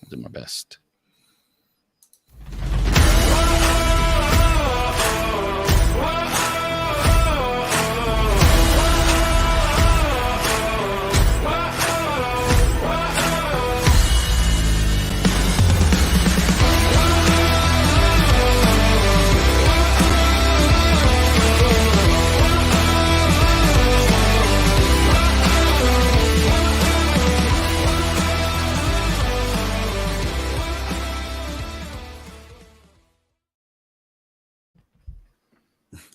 I'll do my best.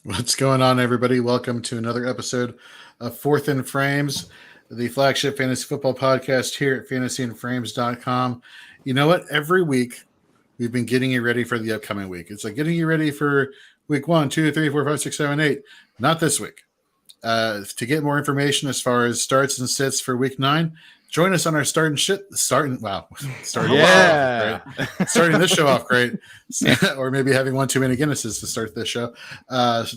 What's going on, everybody? Welcome to another episode of Fourth and Frames, the flagship fantasy football podcast here at fantasyandframes.com. You know what? Every week, we've been getting you ready for the upcoming week. It's like getting you ready for week 1, 2, 3, 4, 5, 6, 7, 8. Not this week. To get more information as far as starts and sits for week 9, join us on our starting this show off great, or maybe having one too many Guinnesses to start this show.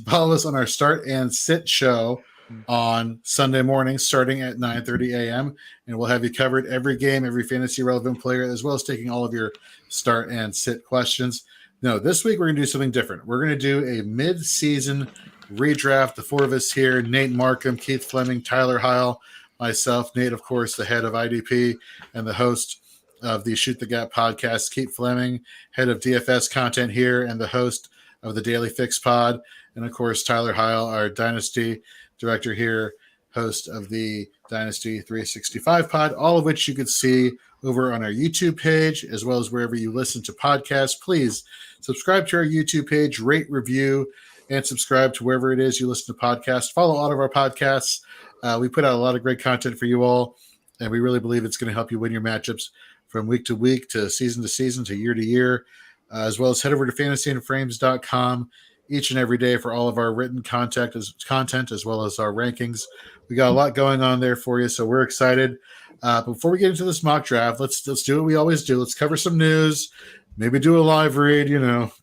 Follow us on our start and sit show on Sunday morning starting at 9:30 a.m. and we'll have you covered every game, every fantasy relevant player, as well as taking all of your start and sit questions. No, this week we're going to do something different. We're going to do a mid-season redraft. The four of us here: Nate Markham, Keith Fleming, Tyler Heil, myself. Nate, of course, the head of IDP and the host of the Shoot the Gap podcast. Keith Fleming, head of DFS content here and the host of the Daily Fix pod. And, of course, Tyler Heil, our Dynasty director here, host of the Dynasty 365 pod, all of which you could see over on our YouTube page, as well as wherever you listen to podcasts. Please subscribe to our YouTube page, rate, review, and subscribe to wherever it is you listen to podcasts. Follow all of our podcasts. We put out a lot of great content for you all, and we really believe it's going to help you win your matchups from week to week, to season, to year, as well as head over to fantasyandframes.com each and every day for all of our written content as well as our rankings. We got a lot going on there for you, so we're excited. Before we get into this mock draft, let's do what we always do. Let's cover some news, maybe do a live read,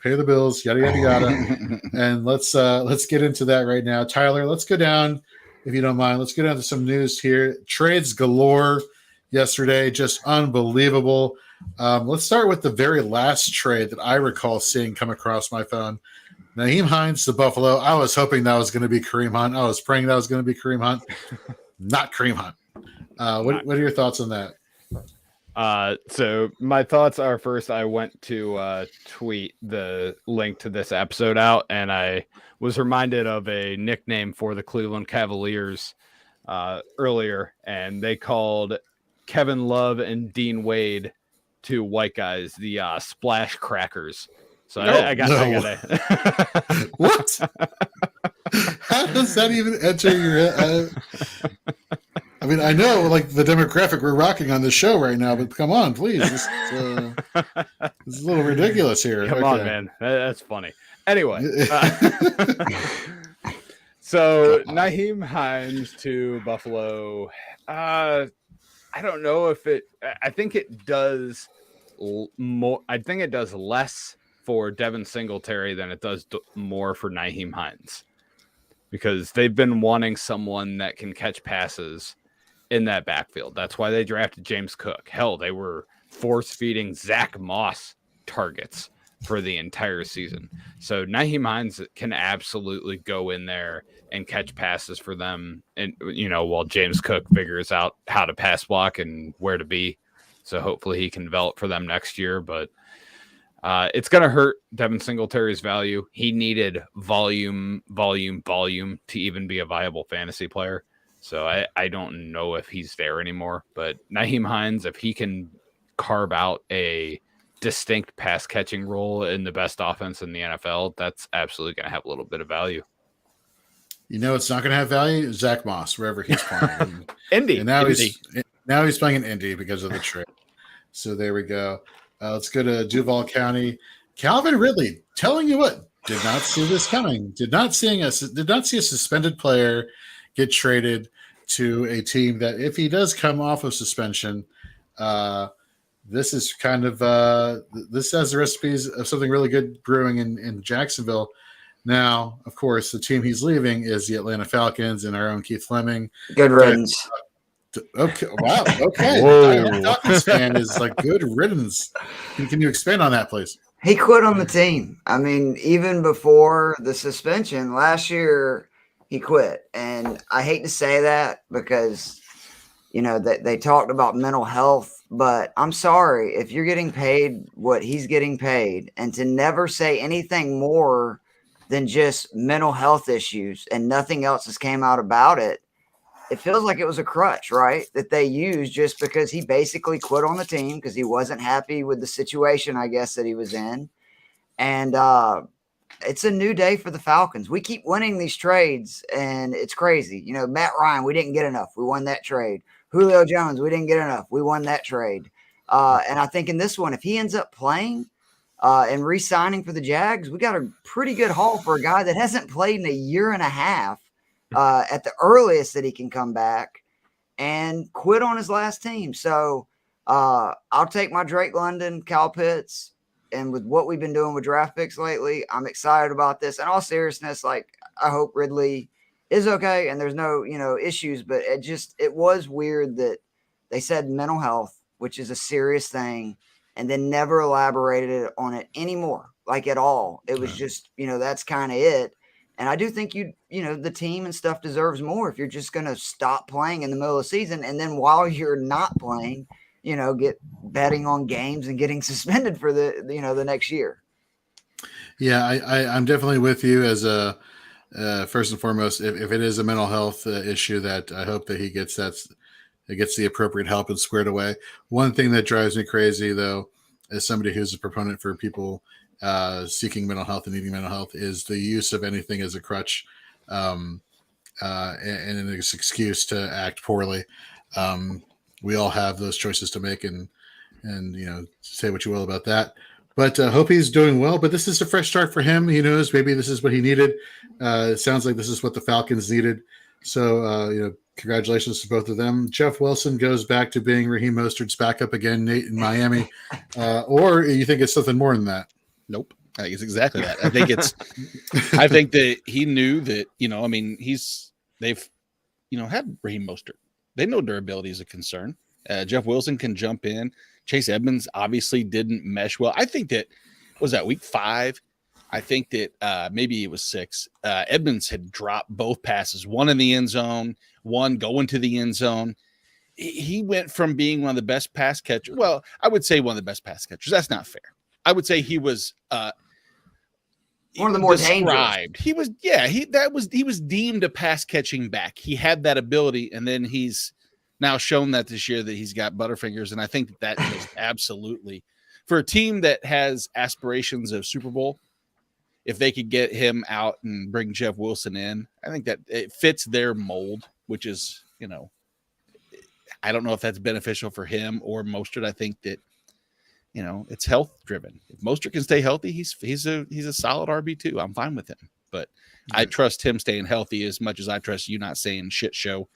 pay the bills, yada, yada, yada. And let's get into that right now. Tyler, let's go down, if you don't mind. Let's go down to some news here. Trades galore yesterday, just unbelievable. Let's start with the very last trade that I recall seeing come across my phone. Nyheim Hines to Buffalo. I was hoping that was going to be Kareem Hunt. I was praying that was going to be Kareem Hunt. Not Kareem Hunt. What are your thoughts on that? So my thoughts are, first, I went to tweet the link to this episode out, and I was reminded of a nickname for the Cleveland Cavaliers earlier, and they called Kevin Love and Dean Wade, two white guys, the Splash Crackers. So I got it. What? How does that even enter your head? I mean, I know like the demographic we're rocking on this show right now, but come on, please. This is a little ridiculous here. Come on, man. That's funny. Anyway. So Nyheim Hines to Buffalo. I don't know if I think it does more. I think it does less for Devin Singletary than it does more for Nyheim Hines, because they've been wanting someone that can catch passes in that backfield. That's why they drafted James Cook. Hell, they were force-feeding Zach Moss targets for the entire season. So Nyheim Hines can absolutely go in there and catch passes for them, and while James Cook figures out how to pass block and where to be. So hopefully he can develop for them next year, but it's going to hurt Devin Singletary's value. He needed volume to even be a viable fantasy player. So I don't know if he's there anymore. But Nyheim Hines, if he can carve out a distinct pass catching role in the best offense in the NFL, that's absolutely going to have a little bit of value. It's not going to have value. Zach Moss, wherever he's playing. Indy. And now he's playing in Indy because of the trade. So there we go. Let's go to Duval County. Calvin Ridley, telling you what, did not see this coming. Did not see a suspended player get traded to a team that, if he does come off of suspension, this is kind of this has the recipes of something really good brewing in Jacksonville. Now, of course, the team he's leaving is the Atlanta Falcons and our own Keith Fleming. Good riddance. Okay. Wow. Okay. Whoa. The Falcons fan is like good riddance. Can you expand on that, please? He quit on the team. I mean, even before the suspension last year, he quit. And I hate to say that because, they talked about mental health, but I'm sorry if you're getting paid what he's getting paid and to never say anything more than just mental health issues and nothing else has came out about it. It feels like it was a crutch, right? That they used just because he basically quit on the team because he wasn't happy with the situation, I guess, that he was in. And it's a new day for the Falcons. We keep winning these trades, and it's crazy. Matt Ryan, we didn't get enough. We won that trade. Julio Jones, we didn't get enough. We won that trade. And I think in this one, if he ends up playing and re-signing for the Jags, we got a pretty good haul for a guy that hasn't played in a year and a half at the earliest that he can come back and quit on his last team. So I'll take my Drake London, Kyle Pitts. And with what we've been doing with draft picks lately, I'm excited about this. In all seriousness, I hope Ridley is okay and there's no, issues. But it was weird that they said mental health, which is a serious thing, and then never elaborated on it anymore, at all. It was just, that's kind of it. And I do think the team and stuff deserves more if you're just going to stop playing in the middle of the season. And then while you're not playing, get betting on games and getting suspended for the next year. Yeah, I'm definitely with you as a first and foremost, if it is a mental health issue, that I hope that he gets the appropriate help and squared away. One thing that drives me crazy, though, as somebody who's a proponent for people seeking mental health and needing mental health, is the use of anything as a crutch and an excuse to act poorly. We all have those choices to make, and say what you will about that. But hope he's doing well. But this is a fresh start for him. He knows maybe this is what he needed. It sounds like this is what the Falcons needed. So congratulations to both of them. Jeff Wilson goes back to being Raheem Mostert's backup again, Nate in Miami, or you think it's something more than that? Nope. I think it's exactly that. I think that he knew that, they've had Raheem Mostert. They know durability is a concern. Jeff Wilson can jump in. Chase Edmonds obviously didn't mesh well. I think that week 5. I think that maybe it was 6. Edmonds had dropped both passes, one in the end zone, one going to the end zone. He went from being one of the best pass catchers. Well, I would say one of the best pass catchers. That's not fair. I would say he was one of the more dangerous. He was deemed a pass catching back. He had that ability, and then he's now shown that this year that he's got butterfingers. And I think that is absolutely, for a team that has aspirations of Super Bowl, if they could get him out and bring Jeff Wilson in, I think that it fits their mold, which is, I don't know if that's beneficial for him or Mostert. I think that, it's health driven. If Mostert can stay healthy, he's a solid RB2. I'm fine with him, but I trust him staying healthy as much as I trust you not saying shit show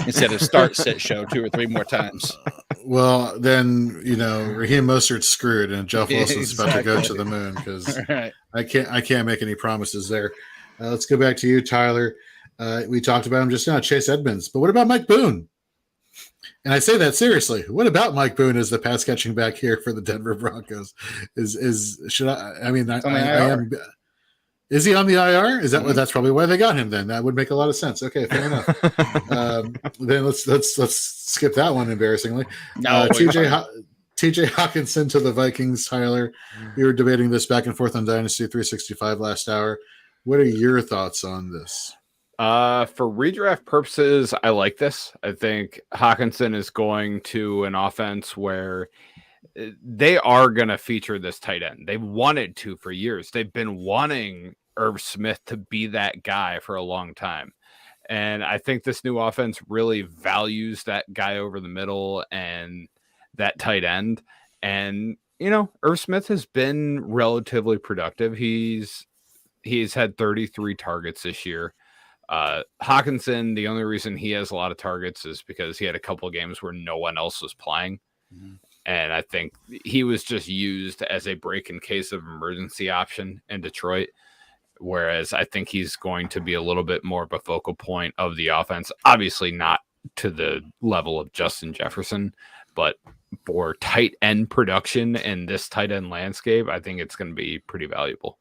instead of start sit show 2 or 3 more times. Well, then Raheem Mostert's screwed, and Jeff Wilson's about to go to the moon because right. I can't make any promises there. Let's go back to you, Tyler. We talked about him just now, Chase Edmonds, but what about Mike Boone? And I say that seriously. What about Mike Boone as the pass catching back here for the Denver Broncos? Is he on the IR? Is that that's probably why they got him then? That would make a lot of sense. Okay, fair enough. Then let's skip that one embarrassingly. No, TJ Hawkinson to the Vikings, Tyler. We were debating this back and forth on Dynasty 365 last hour. What are your thoughts on this? For redraft purposes, I like this. I think Hawkinson is going to an offense where they are going to feature this tight end. They've wanted to for years. They've been wanting Irv Smith to be that guy for a long time. And I think this new offense really values that guy over the middle and that tight end. And, Irv Smith has been relatively productive. He's had 33 targets this year. Hawkinson, the only reason he has a lot of targets is because he had a couple of games where no one else was playing. Mm-hmm. And I think he was just used as a break in case of emergency option in Detroit. Whereas I think he's going to be a little bit more of a focal point of the offense. Obviously not to the level of Justin Jefferson, but for tight end production and this tight end landscape, I think it's going to be pretty valuable.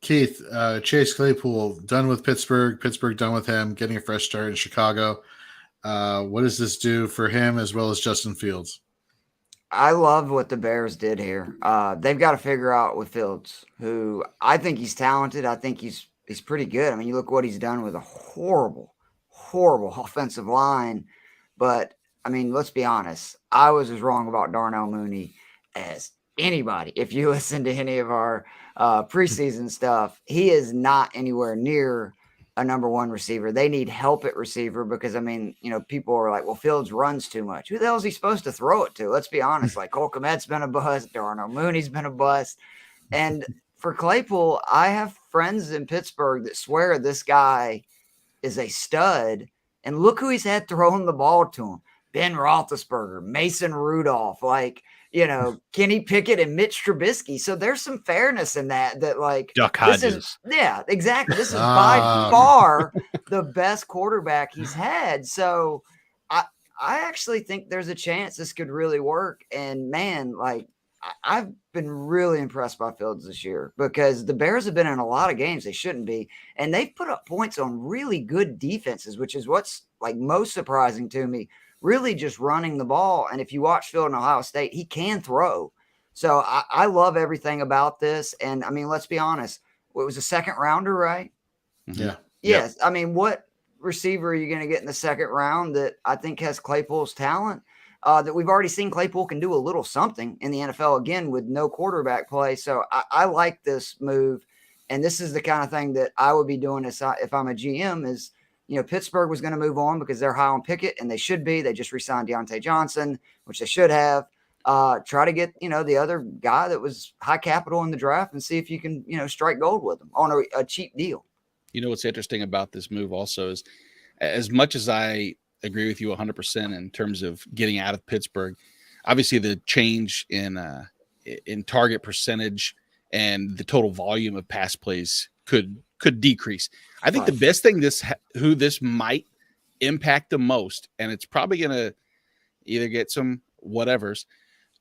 Keith, Chase Claypool done with Pittsburgh done with him, getting a fresh start in Chicago. What does this do for him as well as Justin Fields? I love what the Bears did here. They've got to figure out with Fields, who I think he's talented. I think he's pretty good. I mean, you look what he's done with a horrible offensive line. But, I mean, let's be honest. I was as wrong about Darnell Mooney as anybody. If you listen to any of our preseason stuff, he is not anywhere near a number one receiver. They need help at receiver because, I mean, you know, people are like, well, Fields runs too much. Who the hell is he supposed to throw it to? Let's be honest. Like, Cole Kmet's been a bust. Darnell Mooney's been a bust. And for Claypool, I have friends in Pittsburgh that swear this guy is a stud. And look who he's had throwing the ball to him. Ben Roethlisberger, Mason Rudolph, like, you know, Kenny Pickett and Mitch Trubisky. So there's some fairness in that like Duck Hodges. Yeah, exactly. This is by far the best quarterback he's had. So I actually think there's a chance this could really work. And man, like I've been really impressed by Fields this year because the Bears have been in a lot of games they shouldn't be. And they've put up points on really good defenses, which is what's like most surprising to me. Really just running the ball. And if you watch Phil in Ohio State, he can throw. So I love everything about this. And I mean, let's be honest. It was a second rounder, right? Yeah. Yes. I mean, what receiver are you going to get in the second round that I think has Claypool's talent? That we've already seen Claypool can do a little something in the NFL again with no quarterback play. So I like this move. And this is the kind of thing that I would be doing if I'm a GM is, you know, Pittsburgh was going to move on because they're high on Pickett, and they should be. They just re-signed Deontay Johnson, which they should have. Try to get, you know, the other guy that was high capital in the draft and see if you can, you know, strike gold with him on a cheap deal. You know what's interesting about this move also is, as much as I agree with you 100% in terms of getting out of Pittsburgh, obviously the change in target percentage and the total volume of pass plays could decrease. I think the best thing who this might impact the most, and it's probably going to either get some whatevers.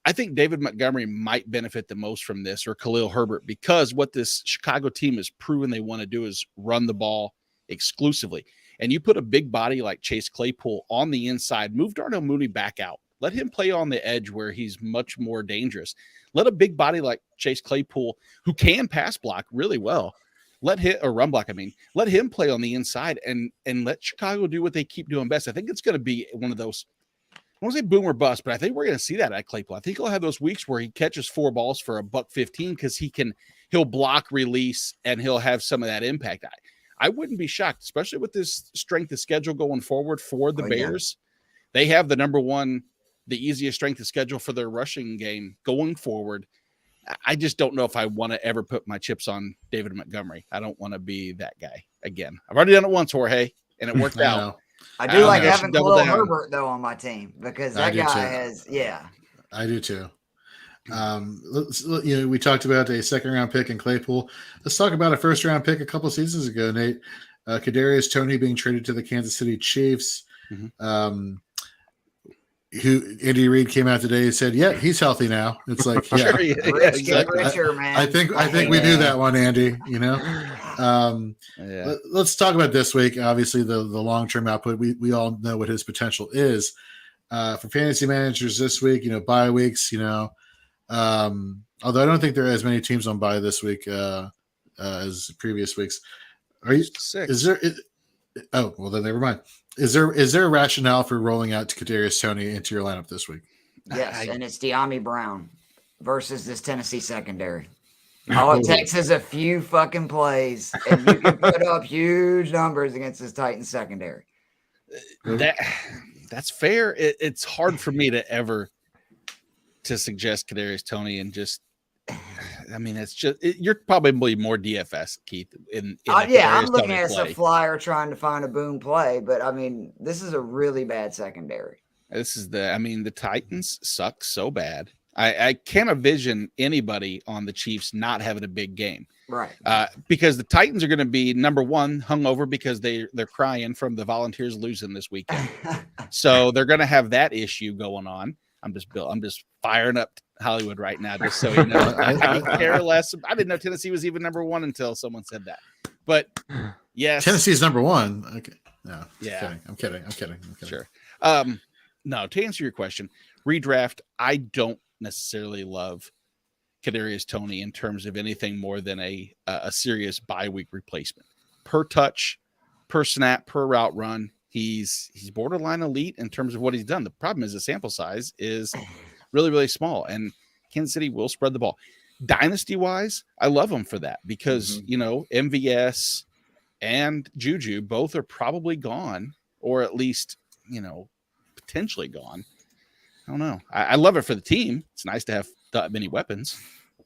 I think David Montgomery might benefit the most from this, or Khalil Herbert, because what this Chicago team has proven they want to do is run the ball exclusively. And you put a big body like Chase Claypool on the inside, move Darnell Mooney back out. Let him play on the edge where he's much more dangerous. Let a big body like Chase Claypool, who can pass block really well, let him play on the inside and let Chicago do what they keep doing best. I think it's going to be one of those, I won't say boom or bust, but I think we're going to see that at Claypool. I think he'll have those weeks where he catches 4 balls for $115 because he'll block, release, and he'll have some of that impact. I wouldn't be shocked, especially with this strength of schedule going forward for the Bears. Yeah. They have the easiest strength of schedule for their rushing game going forward. I just don't know if I want to ever put my chips on David Montgomery. I don't want to be that guy again. I've already done it once, Jorge, and it worked out. I do like having Khalil Herbert, though, on my team because that guy has, I do too. We talked about a second-round pick in Claypool. Let's talk about a first-round pick a couple seasons ago, Nate. Kadarius Toney being traded to the Kansas City Chiefs. Mm-hmm. Who Andy Reid came out today and said, "Yeah, he's healthy now." It's like, yeah, richer, man. I think we knew that one, Andy. You know, let's talk about this week. Obviously, the long-term output. We all know what his potential is for fantasy managers this week. You know, bye weeks. You know, although I don't think there are as many teams on bye this week as previous weeks. Are you? 6. Is there? Oh, well, then never mind. Is there a rationale for rolling out Kadarius Toney into your lineup this week? Yes, and it's De'Ami Brown versus this Tennessee secondary. All it takes is a few fucking plays, and you can put up huge numbers against this Titans secondary. That's fair. It's hard for me to suggest Kadarius Toney and just. I mean, it's just you're probably more DFS, Keith. I'm looking at a flyer trying to find a boom play, but I mean, this is a really bad secondary. The Titans suck so bad. I can't envision anybody on the Chiefs not having a big game. Right. Because the Titans are going to be number one hungover because they're crying from the Volunteers losing this weekend. So they're going to have that issue going on. I'm just firing up Hollywood right now, just so you know. I could care less. I didn't know Tennessee was even number one until someone said that. But yes, Tennessee's number one. Okay. No, yeah, I'm kidding. Sure. No, to answer your question, redraft, I don't necessarily love Kadarius Toney in terms of anything more than a serious bye week replacement. Per touch, per snap, per route run, he's borderline elite in terms of what he's done. The problem is the sample size is really, really small, and Kansas City will spread the ball. Dynasty wise, I love him for that because MVS and Juju both are probably gone, or at least potentially gone. I don't know. I love it for the team. It's nice to have that many weapons.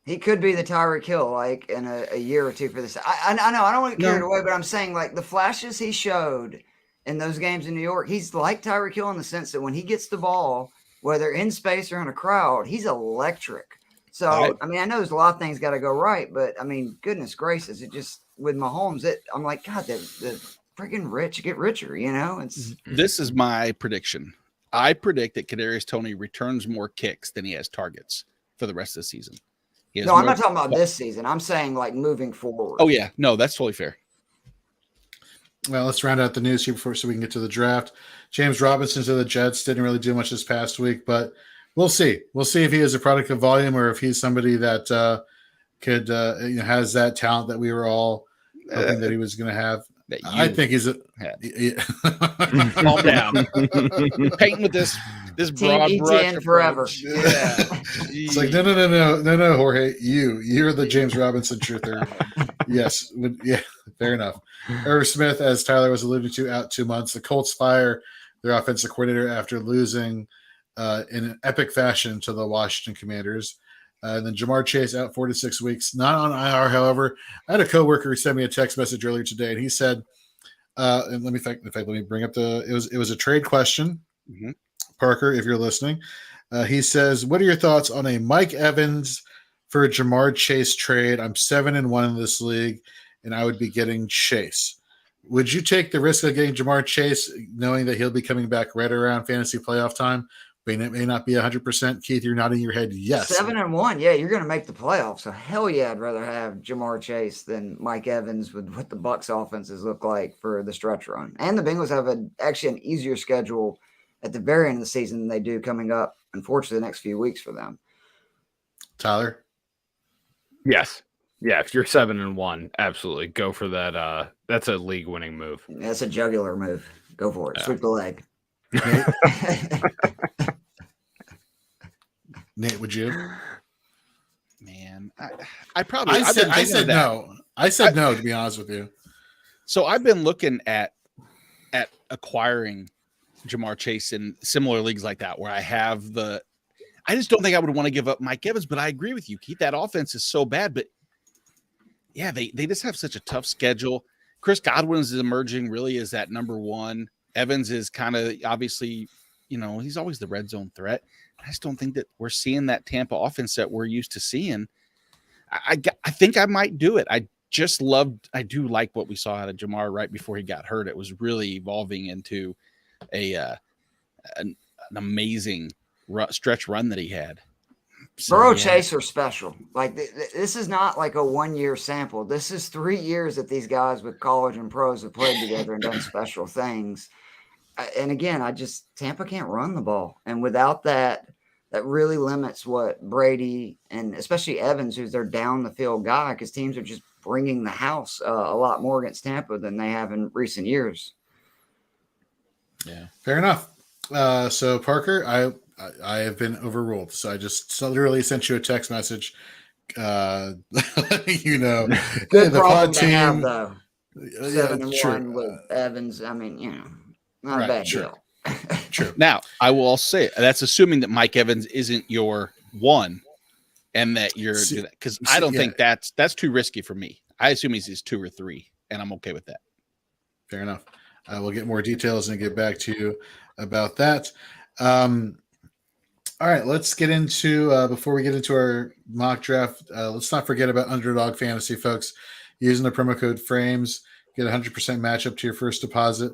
He could be the Tyreek Hill, like in a year or two for this. I know I don't want to get carried away, but I'm saying like the flashes he showed in those games in New York, he's like Tyreek Hill in the sense that when he gets the ball, whether in space or in a crowd, he's electric. So, right. I mean, I know there's a lot of things got to go right, but I mean, goodness gracious, it just with Mahomes, I'm like, God, the freaking rich get richer, This is my prediction. I predict that Kadarius Toney returns more kicks than he has targets for the rest of the season. No, I'm not talking about this season. I'm saying like moving forward. Oh yeah, no, that's totally fair. Well, let's round out the news here so we can get to the draft. James Robinson to the Jets didn't really do much this past week, but we'll see. We'll see if he is a product of volume or if he's somebody that could has that talent that we were all hoping that he was going to have. I think he's a calm down. Painting with this broad brush forever. Yeah. It's like no, Jorge, you're the James Robinson truther. Yes, yeah, fair enough. Irv Smith, as Tyler was alluding to, out 2 months. The Colts fire their offensive coordinator after losing in an epic fashion to the Washington Commanders. And then Jamar Chase out 4 to 6 weeks, not on IR. However, I had a coworker who sent me a text message earlier today, and he said, and let me bring up it was a trade question. Mm-hmm. Parker, if you're listening, he says, "What are your thoughts on a Mike Evans for a Jamar Chase trade? I'm 7-1 in this league, and I would be getting Chase. Would you take the risk of getting Jamar Chase, knowing that he'll be coming back right around fantasy playoff time? But it may not be 100%. Keith, you're nodding your head. Yes. 7-1. Yeah, you're going to make the playoffs. So hell yeah, I'd rather have Jamar Chase than Mike Evans with what the Bucs offenses look like for the stretch run. And the Bengals have actually an easier schedule at the very end of the season than they do coming up, unfortunately, the next few weeks for them. Tyler? Yes. Yeah, if you're 7-1, absolutely go for that. That's a league-winning move. That's a jugular move. Go for it. Sweep the leg. Nate, would you? Man, I said no. I said no, to be honest with you. So I've been looking at acquiring Jamar Chase in similar leagues like that, where I just don't think I would want to give up Mike Evans, but I agree with you, Keith. That offense is so bad, but yeah, they just have such a tough schedule. Chris Godwin is emerging really as that number one. Evans is kind of obviously, he's always the red zone threat. I just don't think that we're seeing that Tampa offense that we're used to seeing. I think I might do it. I do like what we saw out of Jamar right before he got hurt. It was really evolving into an amazing stretch run that he had. So, Burrow Chase are special. Like this is not like a 1-year sample. This is 3 years that these guys with college and pros have played together and done special things. And again, Tampa can't run the ball. And without that really limits what Brady and especially Evans, who's their down the field guy, because teams are just bringing the house a lot more against Tampa than they have in recent years. Yeah, fair enough. So Parker, I have been overruled. So I just literally sent you a text message. Good the problem to have, though. 7-1 with Evans. I mean, not a bad deal. True. Now, I will also say that's assuming that Mike Evans isn't your one, and that you're because I don't think that's too risky for me. I assume he's 2 or 3, and I'm okay with that. Fair enough. We'll get more details and get back to you about that. All right, let's get into before we get into our mock draft. Let's not forget about Underdog Fantasy, folks. Using the promo code Frames, get 100% match up to your first deposit.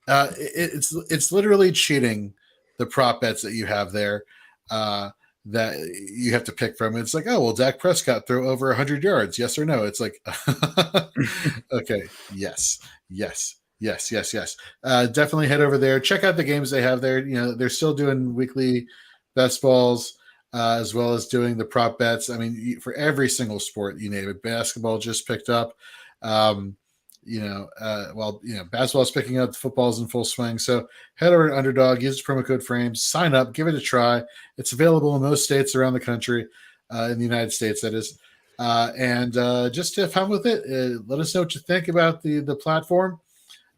It's literally cheating the prop bets that you have there that you have to pick from. It's like, oh well, Dak Prescott throw over 100 yards, yes or no? It's like, okay, yes. Definitely head over there. Check out the games they have there. You know, they're still doing weekly best balls as well as doing the prop bets. I mean, for every single sport, you name it. Basketball just picked up. Basketball's picking up. Football's in full swing. So head over to Underdog, use the promo code Frames, sign up, give it a try. It's available in most states around the country, in the United States, that is. And just have fun with it. Let us know what you think about the platform,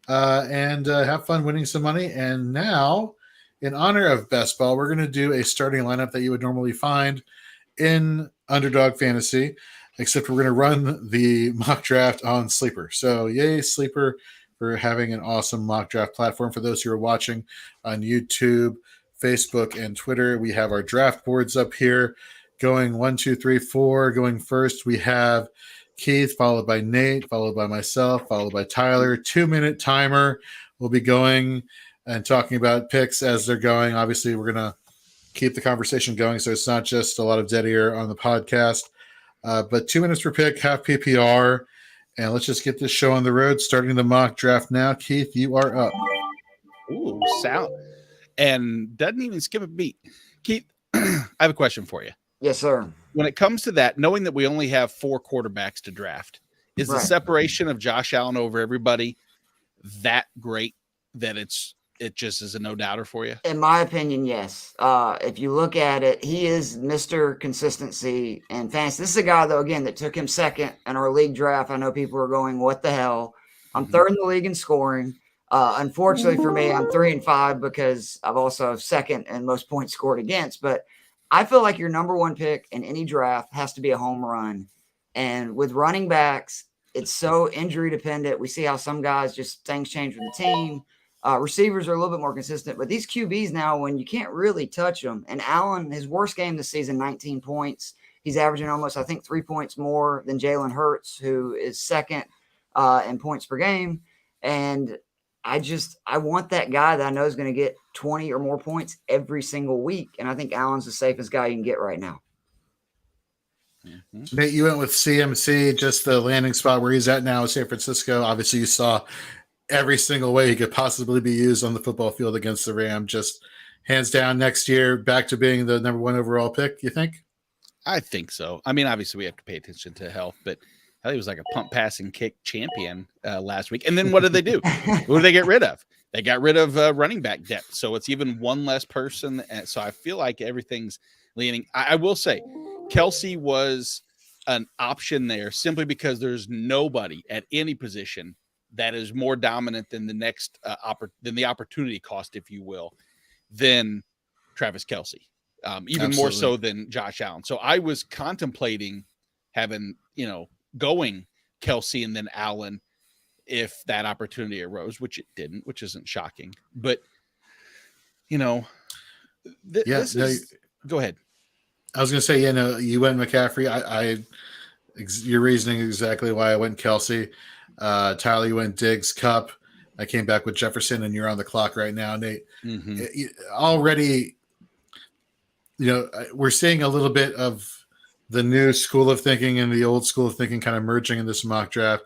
and have fun winning some money. And now, in honor of Best Ball, we're going to do a starting lineup that you would normally find in Underdog Fantasy, except we're going to run the mock draft on Sleeper. So yay, Sleeper, for having an awesome mock draft platform. For those who are watching on YouTube, Facebook, and Twitter, we have our draft boards up here going 1, 2, 3, 4. Going first, we have Keith, followed by Nate, followed by myself, followed by Tyler. 2-minute timer. We'll be going and talking about picks as they're going. Obviously, we're going to keep the conversation going, so it's not just a lot of dead air on the podcast. But 2 minutes per pick, half PPR. And let's just get this show on the road, starting the mock draft now. Keith, you are up. Ooh, sound. And doesn't even skip a beat. Keith, I have a question for you. Yes, sir. When it comes to that, knowing that we only have 4 quarterbacks to draft, is the separation of Josh Allen over everybody that great that it just is a no-doubter for you? In my opinion, yes. If you look at it, he is Mr. Consistency and fantasy. This is a guy, though, again, that took him second in our league draft. I know people are going, what the hell? I'm third in the league in scoring. Unfortunately for me, I'm 3-5 because I've also second in most points scored against. But I feel like your number one pick in any draft has to be a home run. And with running backs, it's so injury dependent. We see how some guys just things change with the team. Receivers are a little bit more consistent, but these QBs now, when you can't really touch them, and Allen, his worst game this season, 19 points. He's averaging almost, I think, 3 points more than Jalen Hurts, who is second in points per game. And I want that guy that I know is going to get 20 or more points every single week. And I think Allen's the safest guy you can get right now. Mm-hmm. Nate, you went with CMC, just the landing spot where he's at now in San Francisco. Obviously, you saw every single way he could possibly be used on the football field against the Rams. Just hands down, next year, back to being the number 1 overall pick, you think? I think so. I mean, obviously, we have to pay attention to health, but he was like a pump, pass, and kick champion last week. And then what did they do? Who did they get rid of? They got rid of running back depth. So it's even one less person. And so I feel like everything's leaning. I will say Kelsey was an option there simply because there's nobody at any position that is more dominant than the next than the opportunity cost, if you will, than Travis Kelsey, even Absolutely. more so than Josh Allen. So I was contemplating having, going Kelsey and then Allen if that opportunity arose, which it didn't, which isn't shocking. But, go ahead. I was going to say, you went McCaffrey. Your reasoning is exactly why I went Kelsey. Tyler, you went Diggs, Cup. I came back with Jefferson, and you're on the clock right now, Nate. Mm-hmm. Already, we're seeing a little bit of the new school of thinking and the old school of thinking kind of merging in this mock draft.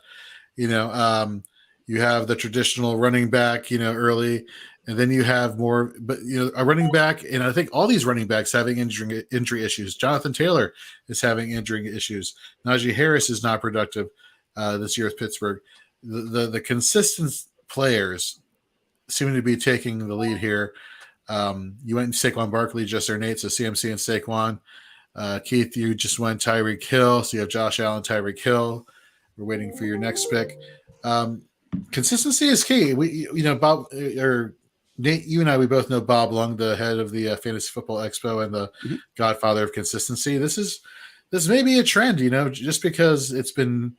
You have the traditional running back, early, and then you have more, but a running back, and I think all these running backs having injury issues. Jonathan Taylor is having injury issues. Najee Harris is not productive this year with Pittsburgh. The consistent players seem to be taking the lead here. You went Saquon Barkley, just their Nate, so CMC and Saquon. Keith, you just went Tyreek Hill, so you have Josh Allen, Tyreek Hill. We're waiting for your next pick. Consistency is key. Bob or Nate, you and I, we both know Bob Lung, the head of the Fantasy Football Expo and the godfather of consistency. This may be a trend, just because it's been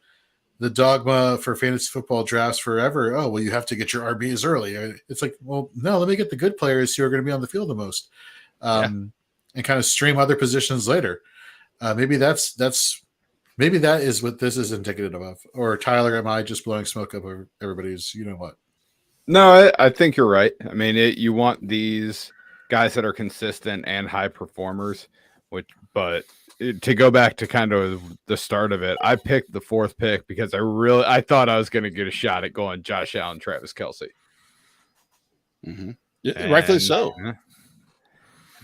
the dogma for fantasy football drafts forever. Oh, well, you have to get your RBs early. It's like, well, no, let me get the good players who are going to be on the field the most. and kind of stream other positions later. Maybe that is what this is indicative of. Or Tyler, am I just blowing smoke up everybody's? You know what? No, I think you're right. I mean, you want these guys that are consistent and high performers. To go back to kind of the start of it, I picked the 4th pick because I thought I was going to get a shot at going Josh Allen, Travis Kelce. Mm-hmm. Rightfully so.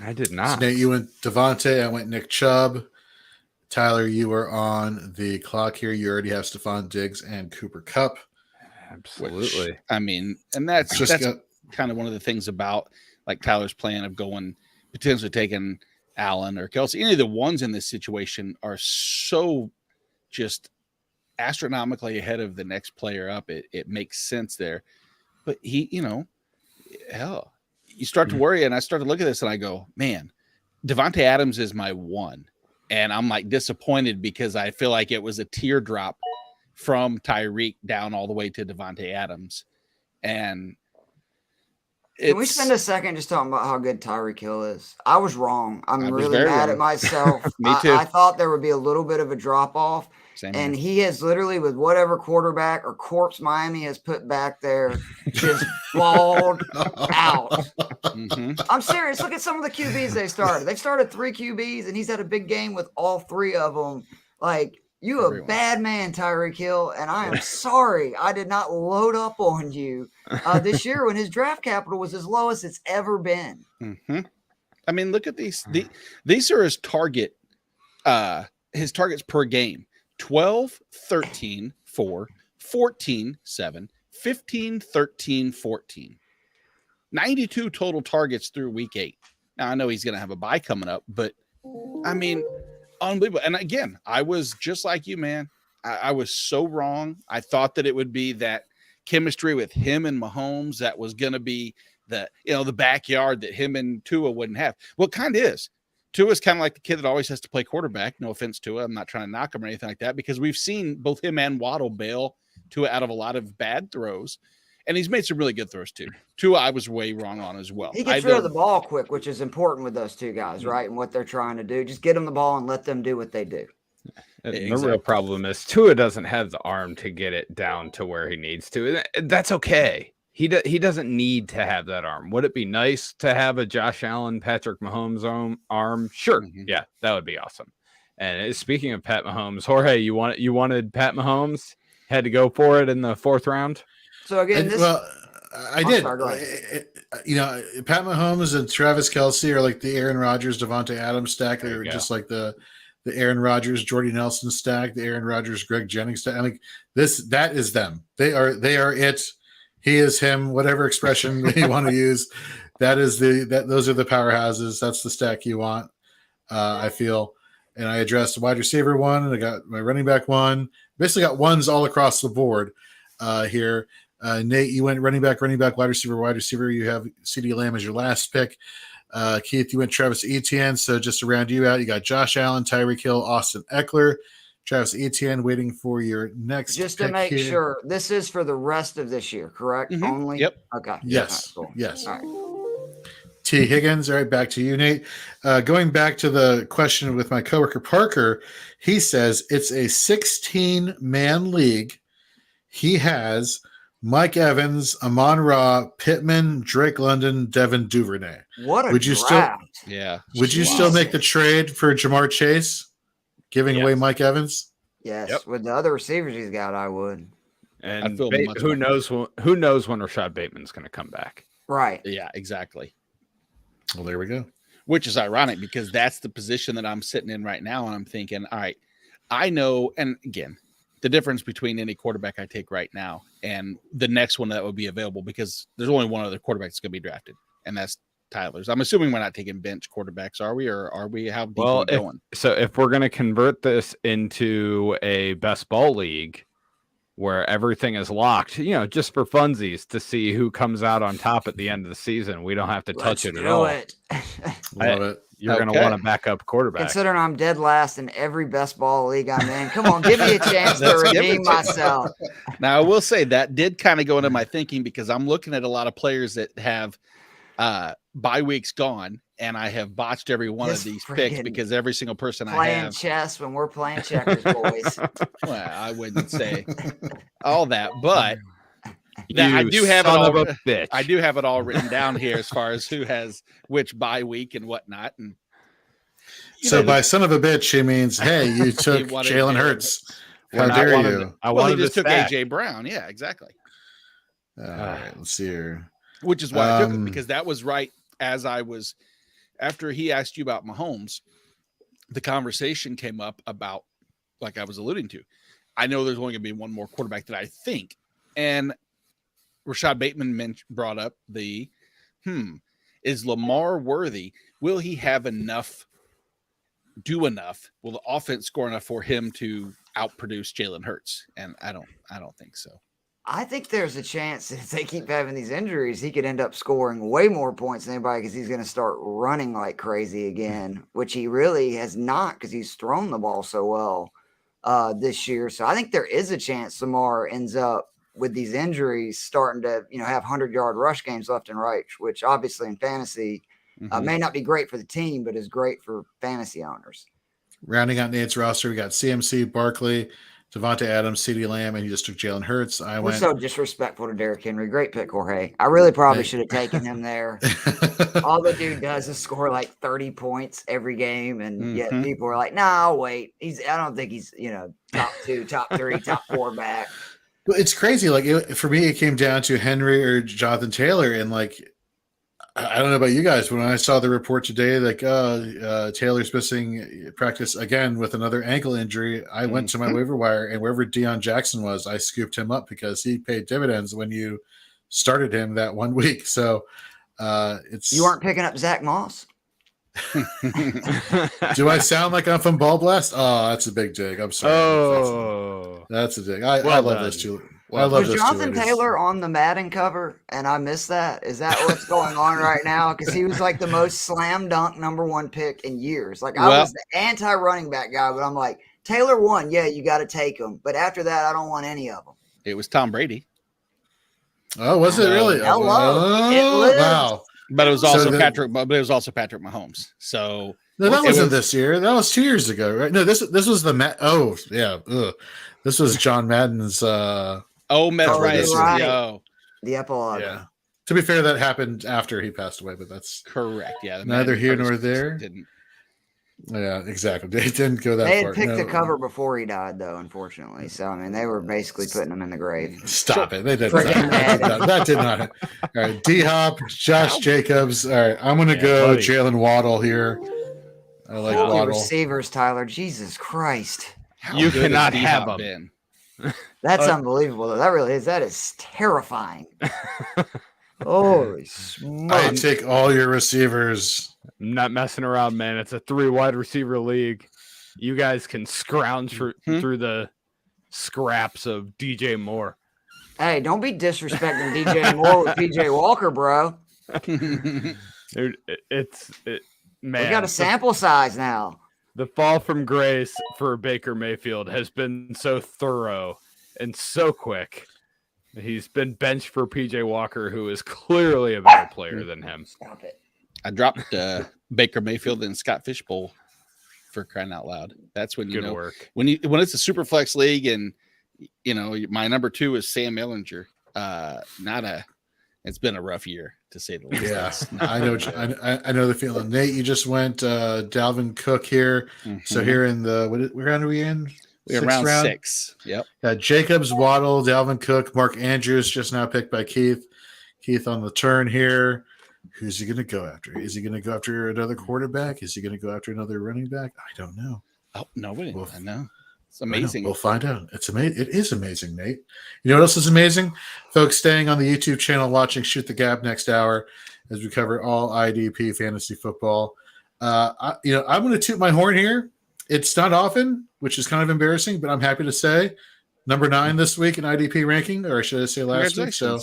I did not. So Nate, you went Devontae. I went Nick Chubb. Tyler, you were on the clock here. You already have Stephon Diggs and Cooper Kupp. Absolutely. Which, I mean, and that's kind of one of the things about like Tyler's plan of going potentially taking Allen or Kelce. Any of the ones in this situation are so just astronomically ahead of the next player up. It makes sense there. But he, hell, you start to worry, and I start to look at this and I go, man, Devontae Adams is my 1. And I'm like disappointed because I feel like it was a teardrop from Tyreek down all the way to Devontae Adams. And can we spend a second just talking about how good Tyreek Hill is? I was wrong. I'm really mad at myself. Me too. I thought there would be a little bit of a drop off. And he has literally, with whatever quarterback or corpse Miami has put back there, just balled out. Mm-hmm. I'm serious. Look at some of the QBs they started. They've started 3 QBs, and he's had a big game with all 3 of them. Like, you a bad man, Tyreek Hill, and I am sorry I did not load up on you this year when his draft capital was as low as it's ever been. Mm-hmm. I mean, look at these. These are his targets per game. 12, 13, 4, 14, 7, 15, 13, 14. 92 total targets through week 8. Now, I know he's going to have a bye coming up, but I mean, unbelievable. And again, I was just like you, man. I was so wrong. I thought that it would be that chemistry with him and Mahomes that was going to be the backyard that him and Tua wouldn't have. Well, it kind of is. Tua's kind of like the kid that always has to play quarterback. No offense to Tua. I'm not trying to knock him or anything like that because we've seen both him and Waddle bail Tua out of a lot of bad throws. And he's made some really good throws too. Tua, I was way wrong on as well. He gets rid of the ball quick, which is important with those 2 guys, right? And what they're trying to do. Just get them the ball and let them do what they do. The real problem is Tua doesn't have the arm to get it down to where he needs to. That's okay. He doesn't need to have that arm. Would it be nice to have a Josh Allen, Patrick Mahomes arm? Sure. Mm-hmm. Yeah, that would be awesome. And speaking of Pat Mahomes, Jorge, you wanted Pat Mahomes? Had to go for it in the 4th round? So again, I did. Pat Mahomes and Travis Kelce are like the Aaron Rodgers, Devontae Adams stack. They're just like the Aaron Rodgers, Jordy Nelson stack, the Aaron Rodgers, Greg Jennings stack. I mean, that is them. They are it. He is him, whatever expression you want to use. Those are the powerhouses. That's the stack you want, I feel. And I addressed wide receiver 1, and I got my running back 1. Basically got ones all across the board here. Nate, you went running back, wide receiver. You have CeeDee Lamb as your last pick. Keith, you went Travis Etienne. So just to round you out, you got Josh Allen, Tyreek Hill, Austin Eckler. Travis Etienne waiting for your next. Just to make sure, this is for the rest of this year, correct? Mm-hmm. Only? Yep. Okay. Yes. Right, cool. Yes. All right. T. Higgins. All right, back to you, Nate. Going back to the question with my coworker Parker, he says it's a 16-man league. He has Mike Evans, Amon-Ra, Pittman, Drake London, Devin Duvernay. What a would you draft. Would you still make the trade for Jamar Chase? Giving away Mike Evans? Yes. Yep. With the other receivers he's got, I would. And who knows when Rashad Bateman's going to come back? Right. Yeah, exactly. Well, there we go. Which is ironic because that's the position that I'm sitting in right now. And I'm thinking, all right, I know. And again, the difference between any quarterback I take right now and the next one that would be available, because there's only one other quarterback that's going to be drafted, and that's Tyler's. I'm assuming we're not taking bench quarterbacks, are we? Or are we? How deep are we going? So if we're going to convert this into a best ball league where everything is locked, just for funsies to see who comes out on top at the end of the season, we don't have to touch it at all. Love it. You're going to want a backup quarterback. Considering I'm dead last in every best ball league I'm in, come on, give me a chance to redeem myself. Now, I will say that did kind of go into my thinking because I'm looking at a lot of players that have bye week's gone and I have botched every one of Just these picks freaking because every single person I Playing have. chess when we're playing checkers, boys. Well, I wouldn't say all that, but You I do have it son all. of a bitch. I do have it all written down here as far as who has which bye week and whatnot. And So by son of a bitch, he means, hey, you took wanted Jalen Jalen Hurts. When How I dare wanted- you? I well, he wanted just to took stack. AJ Brown. Yeah, exactly. All right, let's see here. Which is why I took it, because that was right as I was after he asked you about Mahomes. The conversation came up about, like I was alluding to, I know there's only going to be one more quarterback that I think, and Rashad Bateman brought up the is Lamar worthy? Will he have enough? Do enough? Will the offense score enough for him to outproduce Jalen Hurts? And I don't think so. I think there's a chance if they keep having these injuries, he could end up scoring way more points than anybody because he's going to start running like crazy again, which he really has not because he's thrown the ball so well this year. So I think there is a chance Lamar ends up with these injuries starting to, have 100-yard rush games left and right, which obviously in fantasy may not be great for the team, but is great for fantasy owners. Rounding out Nate's roster, we got CMC, Barkley, Devontae Adams, CeeDee Lamb, and he just took Jalen Hurts. We're so disrespectful to Derrick Henry. Great pick, Jorge. I really probably should have taken him there. All the dude does is score like 30 points every game, and yet people are like, "No, wait, I don't think he's top 2, top 3, top 4 back." But it's crazy. Like for me, it came down to Henry or Jonathan Taylor, and like I don't know about you guys, when I saw the report today, like Taylor's missing practice again with another ankle injury, I went to my waiver wire, and wherever Deion Jackson was, I scooped him up because he paid dividends when you started him that 1 week. So you aren't picking up Zach Moss. Do I sound like I'm from Ball Blast? Oh, that's a big dig. I'm sorry. Oh, that's a dig. I love those two. I love Was those Jonathan two Taylor on the Madden cover, and I missed that? Is that what's going on right now? Because he was like the most slam dunk #1 pick in years. Like I was the anti-running back guy, but I'm like, Taylor won. Yeah, you got to take him. But after that, I don't want any of them. It was Tom Brady. Oh, was it really? Hello. It lives. Wow. But it was also Patrick Mahomes. So no, that wasn't this year. That was 2 years ago, right? No, this was the oh yeah. This was John Madden's that's right. The epilogue. Yeah. To be fair, that happened after he passed away, but that's correct. Yeah. Neither here nor there. Didn't. Yeah, exactly. They didn't go that They far. had picked the cover before he died, though, unfortunately. So, I mean, they were basically putting him in the grave. Stop it. They did that did not. All right. D-Hop, Josh Jacobs. All right. I'm going to go Jalen Waddle here. I like Waddle. Receivers, Tyler. Jesus Christ. You cannot have them. That's unbelievable, though. That really is. That is terrifying. Holy smokes. I take all your receivers. I'm not messing around, man. It's a 3 wide receiver league. You guys can scrounge through the scraps of DJ Moore. Hey, don't be disrespecting DJ Moore with PJ Walker, bro. Dude, man. We got a sample size now. The fall from grace for Baker Mayfield has been so thorough and so quick. He's been benched for PJ Walker, who is clearly a better player than him. Stop it. I dropped Baker Mayfield and Scott Fishbowl for crying out loud. That's when Good work. When it's a super flex league and my number 2 is Sam Ellinger. It's been a rough year to say the least. Yeah, I know the feeling. Nate, you just went Dalvin Cook here. So here in the what round are we in? We're around 6. Yep. Jacobs, Waddle, Dalvin Cook, Mark Andrews just now picked by Keith. Keith on the turn here. Who's he going to go after? Is he going to go after another quarterback? Is he going to go after another running back? I don't know. Oh, nobody. I know. It's amazing. We'll find out. It's amazing. It is amazing, Nate. You know what else is amazing? Folks staying on the YouTube channel watching Shoot the Gap next hour as we cover all IDP fantasy football. I'm going to toot my horn here. It's not often, which is kind of embarrassing, but I'm happy to say number 9 this week in IDP ranking, or should I say last week? So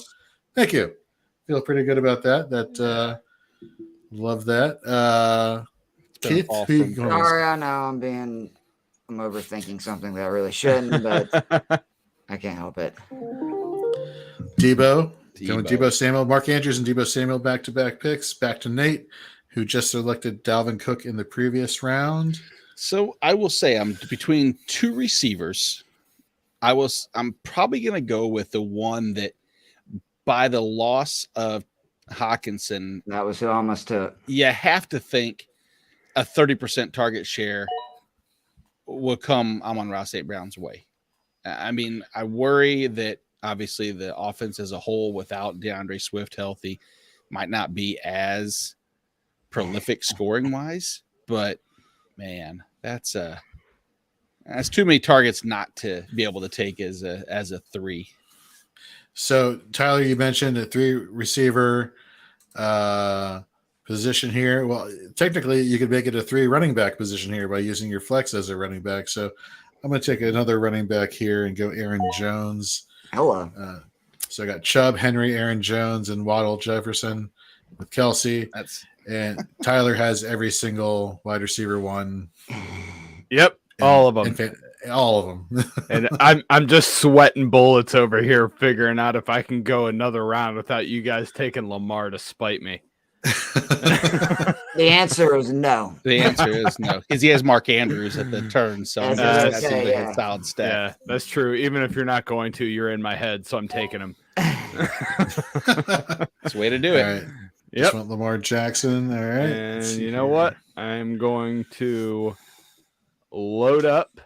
thank you. Feel pretty good about that. Love that. Keith, sorry, I know I'm overthinking something that I really shouldn't, but I can't help it. Debo, Going Deebo Samuel, Mark Andrews and Deebo Samuel back-to-back picks. Back to Nate, who just selected Dalvin Cook in the previous round. So I will say I'm between two receivers. I'm probably going to go with the one that, by the loss of Hawkinson, That was who I almost took. You have to think a 30% target share will come Amon-Ra St. Brown's way. I mean, I worry that obviously the offense as a whole without DeAndre Swift healthy might not be as prolific scoring wise, but man, that's too many targets not to be able to take as a 3. So Tyler, you mentioned a 3 receiver position here. Well, technically you could make it a 3 running back position here by using your flex as a running back. So I'm going to take another running back here and go Aaron Jones. Hello. So I got Chubb, Henry, Aaron Jones, and Waddle Jefferson with Kelsey. And Tyler has every single wide receiver one. Yep, all of them. All of them. And I'm just sweating bullets over here, figuring out if I can go another round without you guys taking Lamar to spite me. The answer is no. The answer is no, because he has Mark Andrews at the turn, so that's a solid stat. Yeah, that's true. Even if you're not going to, you're in my head, so I'm taking him. That's the way to do it. All right. Just want Lamar Jackson. All right. And you know what? I'm going to load up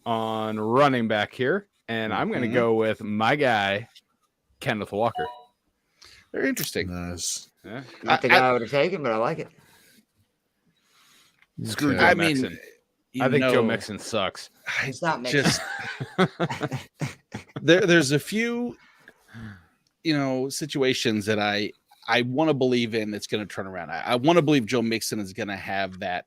on running back here, and I'm going to go with my guy, Kenneth Walker. Very interesting. Nice. Yeah. Not the guy I would have taken, but I like it. Screw Joe Mixon. I think Joe Mixon sucks. It's not Mixon. Just there's a few, situations that I want to believe in that's going to turn around. I want to believe Joe Mixon is going to have that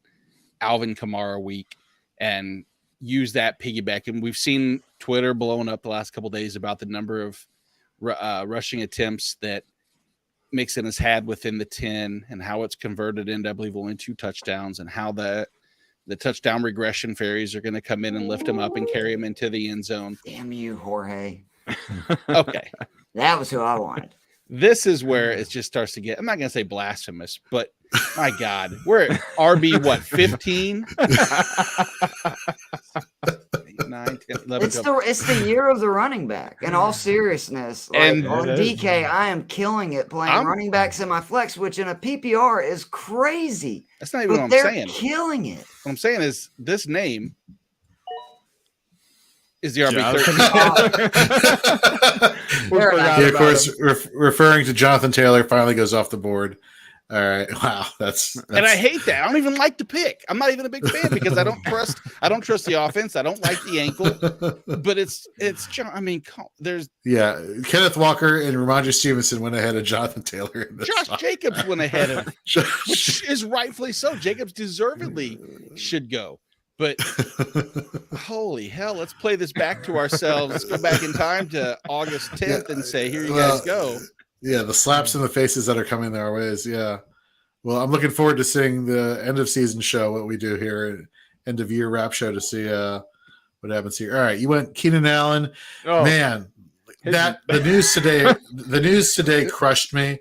Alvin Kamara week and use that piggyback. And we've seen Twitter blowing up the last couple of days about the number of rushing attempts that Mixon has had within the 10 and how it's converted into, I believe, only 2 touchdowns, and how the touchdown regression fairies are going to come in and lift him up and carry him into the end zone. Damn you, Jorge. Okay. That was who I wanted. This is where it just starts to get, I'm not going to say blasphemous, but my God, we're at RB, 15? 8, 9, 10, 11, it's the year of the running back. In all seriousness, on DK, I am killing it playing running backs in my flex, which in a PPR is crazy. That's not even what I'm saying. They're killing it. What I'm saying is this name is the RB 13. Of course, referring to Jonathan Taylor finally goes off the board. All right. Wow. That's and I hate that. I don't even like the pick. I'm not even a big fan because I don't trust the offense. I don't like the ankle. But it's I mean, there's Kenneth Walker and Ramondre Stevenson went ahead of Jonathan Taylor in this Josh Jacobs went ahead of him, which is rightfully so. Jacobs deservedly should go. But holy hell, let's play this back to ourselves. Let's go back in time to August 10th and say, here you guys go. Yeah, the slaps in the faces that are coming their ways. Yeah. Well, I'm looking forward to seeing the end of season show, what we do here, end of year wrap show to see what happens here. All right, you went Keenan Allen. Oh, man, the news today crushed me.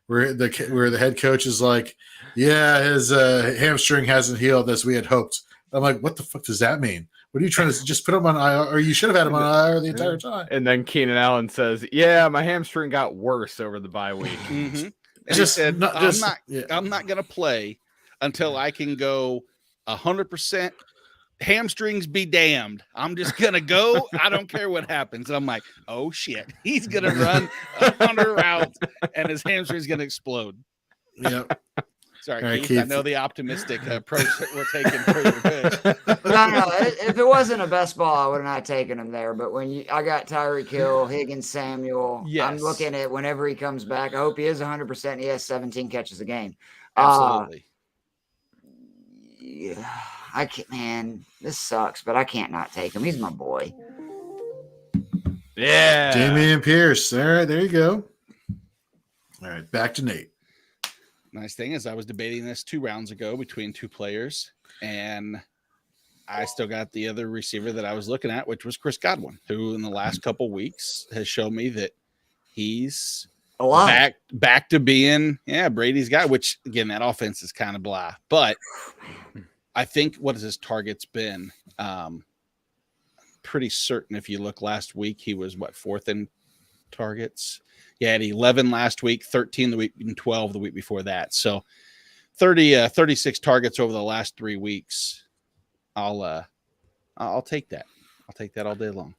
Where the head coach is like, yeah, his hamstring hasn't healed as we had hoped. I'm like, what the fuck does that mean? What are you trying to just put him on IR? Or you should have had him on IR the entire time. And then Keenan Allen says, yeah, my hamstring got worse over the bye week. Mm-hmm. And he said, I'm not going to play until I can go 100%. Hamstrings be damned. I'm just going to go. I don't care what happens. And I'm like, oh, shit. He's going to run 100 routes and his hamstring's going to explode. Yep. Sorry, right, Keith. I know the optimistic approach that we're taking for your pick. No. If it wasn't a best ball, I would have not taken him there. But I got Tyreek Hill, Higgins, Samuel. Yes. I'm looking at whenever he comes back. I hope he is 100%. He has 17 catches a game. Absolutely. Yeah, I can't. Man, this sucks, but I can't not take him. He's my boy. Yeah, Dameon Pierce. All right, there you go. All right, back to Nate. Nice thing is I was debating this 2 rounds ago between 2 players, and I still got the other receiver that I was looking at, which was Chris Godwin, who in the last couple weeks has shown me that he's A lot. Back to being Brady's guy, which again, that offense is kind of blah. But I think what has his targets been? Pretty certain if you look last week, he was fourth in targets. He had 11 last week, 13 the week, and 12 the week before that. So 36 targets over the last 3 weeks. I'll take that. I'll take that all day long.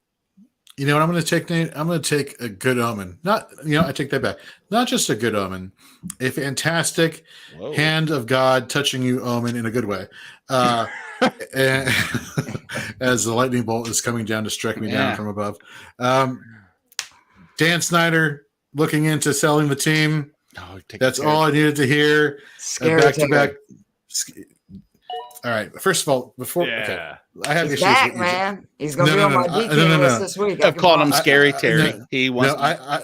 You know what I'm going to take, Nate? I'm going to take a good omen. I take that back. Not just a good omen, a fantastic hand of God touching you omen in a good way. And, as the lightning bolt is coming down to strike me down from above. Dan Snyder looking into selling the team. That's all I needed to hear. Back to back. All right. First of all, I have issues. Back, man. He's going to be on my DK list this week. I've called him Scary Terry. He wants. I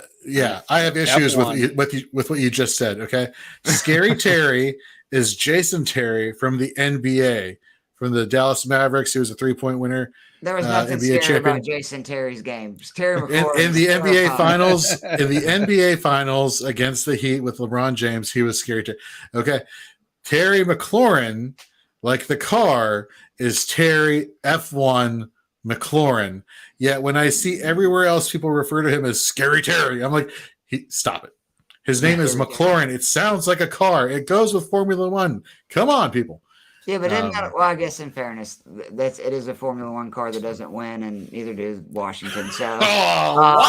have issues with what you just said. Okay, Scary Terry is Jason Terry from the NBA, from the Dallas Mavericks. He was a 3-point winner. There was nothing NBA scary about Jason Terry's game. Terry in the NBA finals, in the NBA finals against the Heat with LeBron James, he was Scary Terry. Okay, Terry McLaurin, like the car, is Terry F1 McLaurin. Yet when I see everywhere else people refer to him as Scary Terry, I'm like, stop it. His name is McLaurin. It sounds like a car. It goes with Formula One. Come on, people. Yeah, but I guess in fairness, it is a Formula One car that doesn't win, and neither does Washington. So, wow!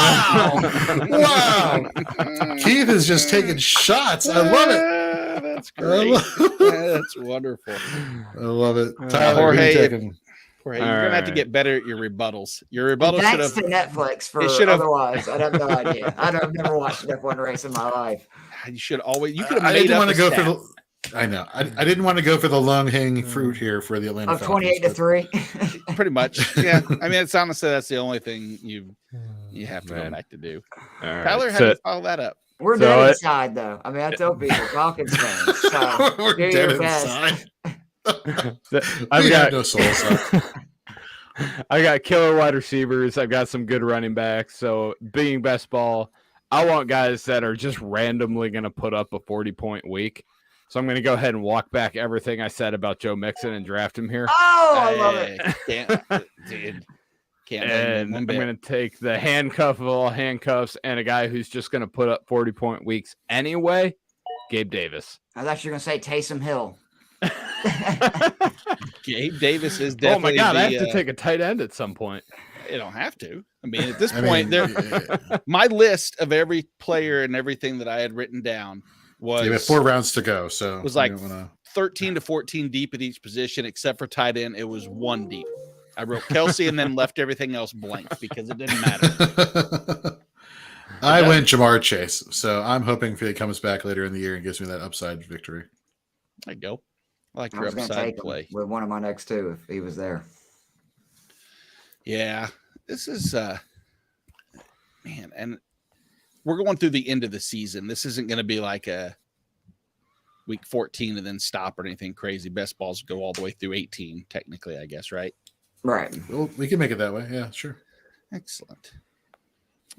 Keith is just taking shots. I love it. That's great. That's wonderful. I love it. Tyler, Jorge, you're gonna have to get better at your rebuttals. Your rebuttal should have to Netflix for otherwise. I'd have no idea. I've never watched an F1 race in my life. You should always. You could have made up. I know. I didn't want to go for the long-hanging fruit here for the Atlanta Falcons. 28-3. Pretty much. Yeah. I mean, it's honestly that's the only thing you have to go back to do. Right. Tyler, how do you follow that up? We're dead inside, though. I mean, I tell people, Falcons fans. So we're dead inside. I've got no soul. So. I got killer wide receivers. I've got some good running backs. So being best ball, I want guys that are just randomly going to put up a 40-point week. So I'm going to go ahead and walk back everything I said about Joe Mixon and draft him here. Oh, I love it. And I'm going to take the handcuff of all handcuffs and a guy who's just going to put up 40-point weeks anyway, Gabe Davis. I thought you were going to say Taysom Hill. Gabe Davis is definitely. Oh my God! I have to take a tight end at some point. You don't have to. I mean, at this point, my list of every player and everything that I had written down was. You have 4 rounds to go, so it was like 13 to 14 deep at each position, except for tight end. It was 1 deep. I wrote Kelsey and then left everything else blank because it didn't matter. I went Jamar Chase, so I'm hoping he comes back later in the year and gives me that upside victory. There you go. I like your upside play. With one of my next 2 if he was there. Yeah, this is man, and we're going through the end of the season. This isn't going to be like a week 14 and then stop or anything crazy. Best balls go all the way through 18, technically, I guess, right? Right. Well, we can make it that way. Yeah, sure. Excellent.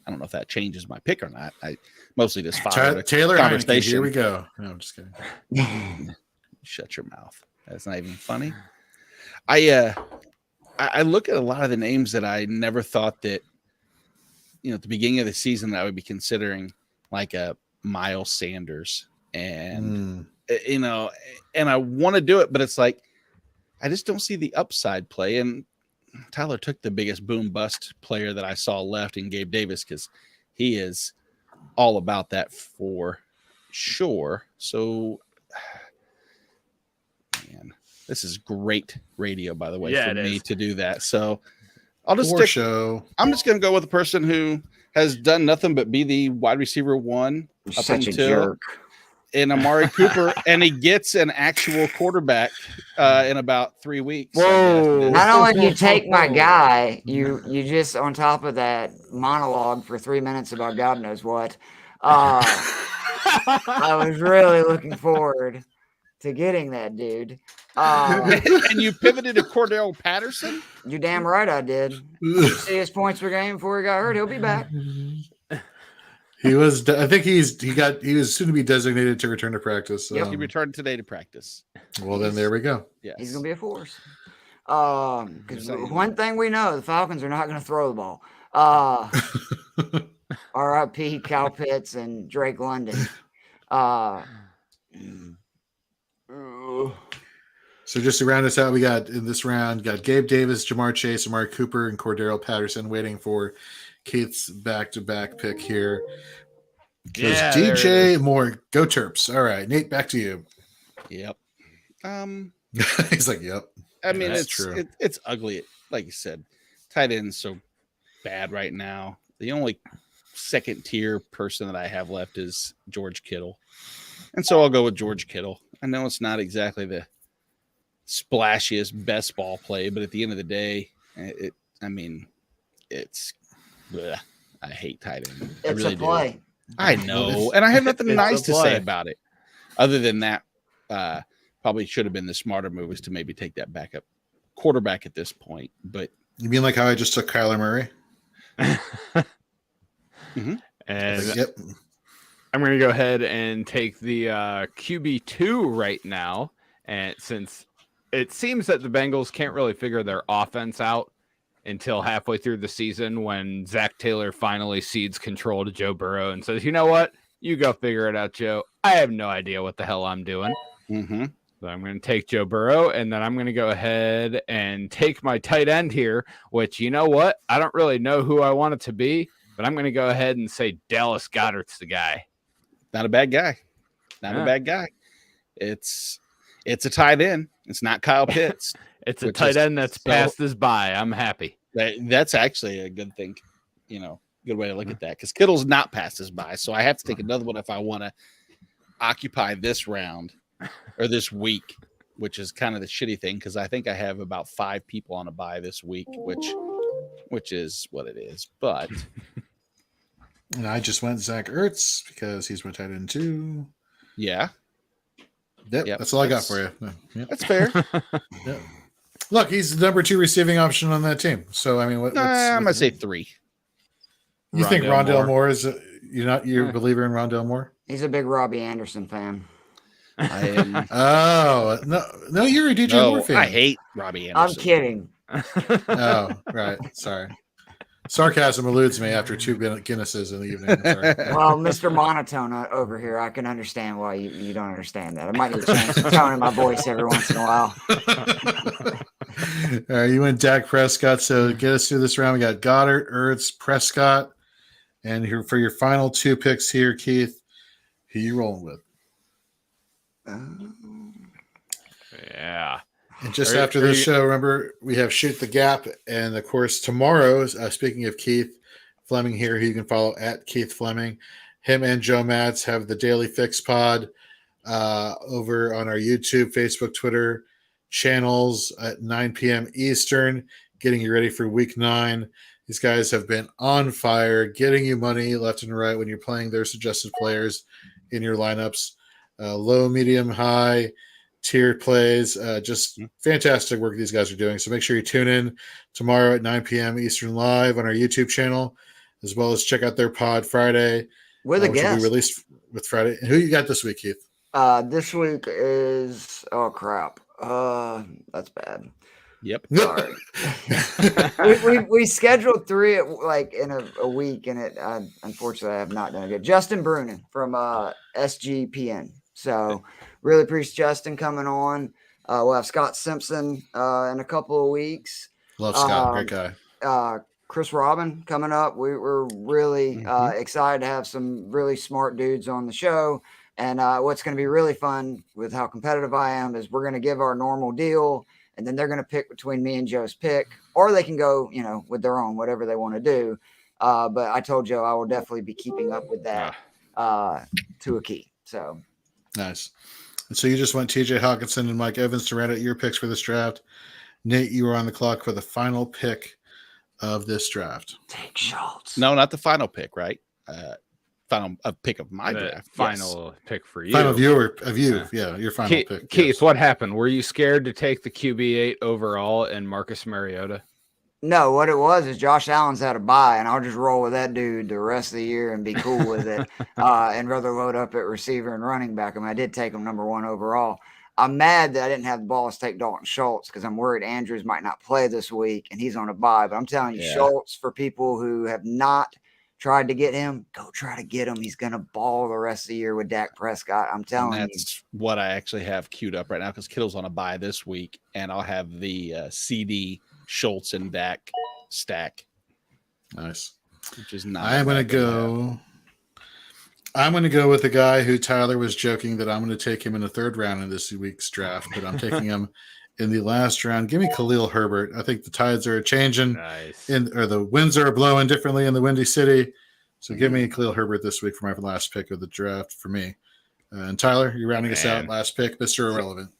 I don't know if that changes my pick or not. I mostly just follow Taylor conversation. Here we go. No, I'm just kidding. Shut your mouth. That's not even funny. I look at a lot of the names that I never thought that, at the beginning of the season that I would be considering, like a Miles Sanders, and and I want to do it, but it's like I just don't see the upside play. And Tyler took the biggest boom bust player that I saw left in Gabe Davis because he is all about that for sure. So. Man, this is great radio, by the way, for me to do that. So I'll just I'm just going to go with the person who has done nothing but be the wide receiver 1 up until in Amari Cooper, and he gets an actual quarterback in about 3 weeks. Whoa! Not only do you take my guy, you just on top of that monologue for 3 minutes about God knows what. I was really looking forward to getting that dude. And you pivoted to Cordell Patterson? You're damn right I did. You see his points per game before he got hurt. He'll be back. He was. I think he was soon to be designated to return to practice. He returned today to practice. Well, then there we go. Yes. He's going to be a force. Because one thing we know, the Falcons are not going to throw the ball. R.I.P. Kyle Pitts and Drake London. So just to round us out, we got in this round, got Gabe Davis, Jamar Chase, Amari Cooper, and Cordero Patterson waiting for Keith's back-to-back pick here. Yeah, DJ Moore, go Terps. All right, Nate, back to you. Yep. He's like, yep. I mean, That's it's true. it's ugly. Like you said, tight end's so bad right now. The only second tier person that I have left is George Kittle. And so I'll go with George Kittle. I know it's not exactly the splashiest best ball play, but at the end of the day, it's bleh. I hate tight end. I It's really a play. do. I know, and I have nothing It's nice a to play. say about it. Other than that, probably should have been the smarter move is to maybe take that backup quarterback at this point. But You mean like how I just took Kyler Murray? And Like, yep. I'm going to go ahead and take the QB2 right now. And since it seems that the Bengals can't really figure their offense out until halfway through the season when Zach Taylor finally cedes control to Joe Burrow and says, you know what? You go figure it out, Joe. I have no idea what the hell I'm doing. mm-hmm. So I'm going to take Joe Burrow, and then I'm going to go ahead and take my tight end here, which, you know what? I don't really know who I want it to be, but I'm going to go ahead and say Dallas Goedert's the guy. Not a bad guy. Not a bad guy. It's a tight end. It's not Kyle Pitts. It's a Which tight is end that's so- passed us by. I'm happy. That's actually a good thing. Good way to look at that because Kittle's not passed us by. So I have to take another one if I want to occupy this round or this week, which is kind of the shitty thing because I think I have about 5 people on a bye this week, which is what it is. But And I just went Zach Ertz because he's my tight end too. yeah, Yep, Yep, that's all I got for you. Yep. that's fair. Yep. Look, he's the number 2 receiving option on that team. So I mean, I'm gonna say 3. You think Rondale Rondale Moore is you're a believer in Rondale Moore? He's a big Robbie Anderson fan. I am. Oh no, you're a DJ Moore fan. I hate Robbie Anderson. I'm kidding. Oh, right. Sorry. Sarcasm eludes me after 2 Guinnesses in the evening. Sorry. Well, Mr. Monotone over here, I can understand why you don't understand that. I might need to change the tone in my voice every once in a while. All right, you went Dak Prescott. So get us through this round. We got Goddard, Ertz, Prescott, and here for your final 2 picks here, Keith. Who you rolling with? Yeah. And just Are- after are this you- show, remember we have Shoot the Gap, and of course tomorrow. Speaking of Keith Fleming here, who you can follow at Keith Fleming. Him and Joe Mads have the Daily Fix Pod over on our YouTube, Facebook, Twitter channels at 9 p.m. Eastern, getting you ready for Week 9. These guys have been on fire, getting you money left and right when you're playing their suggested players in your lineups. Low, medium, high tiered plays. Just fantastic work these guys are doing. So make sure you tune in tomorrow at 9 p.m. Eastern live on our YouTube channel, as well as check out their pod Friday. With a which will guest. be released with Friday. And who you got this week, Keith? This week is crap. That's bad. Yep. Sorry. we scheduled 3 in a week, and it unfortunately I have not done it good. Justin Brunin from SGPN. So really appreciate Justin coming on. We'll have Scott Simpson in a couple of weeks. Love Scott, great guy. Chris Robin coming up. We're really excited to have some really smart dudes on the show. And what's going to be really fun with how competitive I am is we're going to give our normal deal, and then they're going to pick between me and Joe's pick, or they can go, with their own, whatever they want to do. But I told Joe I will definitely be keeping up with that to a key. So Nice. And so you just went TJ Hawkinson and Mike Evans to round out your picks for this draft. Nate, you were on the clock for the final pick of this draft. take shots. No, not the final pick, right? Final pick of my draft. Final pick for you. Final viewer of you. Yeah, your final Keith, pick. Keith, yes. what happened? Were you scared to take the QB8 overall and Marcus Mariota? No, what it was is Josh Allen's had a bye, and I'll just roll with that dude the rest of the year and be cool with it, and rather load up at receiver and running back. I mean, I did take him number 1 overall. I'm mad that I didn't have the balls to take Dalton Schultz because I'm worried Andrews might not play this week, and he's on a bye. But I'm telling you, Schultz, for people who have not tried to get him, go try to get him. He's going to ball the rest of the year with Dak Prescott. I'm telling you. That's what I actually have queued up right now because Kittle's on a bye this week, and I'll have the CD Schultz and Dak stack. Nice. Which is not. I'm going to go with the guy who Tyler was joking that I'm going to take him in the 3rd round in this week's draft, but I'm taking him in the last round. Give me Khalil Herbert. I think the tides are changing, or the winds are blowing differently in the Windy City. So give me Khalil Herbert this week for my last pick of the draft for me. And Tyler, you're rounding us out. Last pick, Mr. Irrelevant.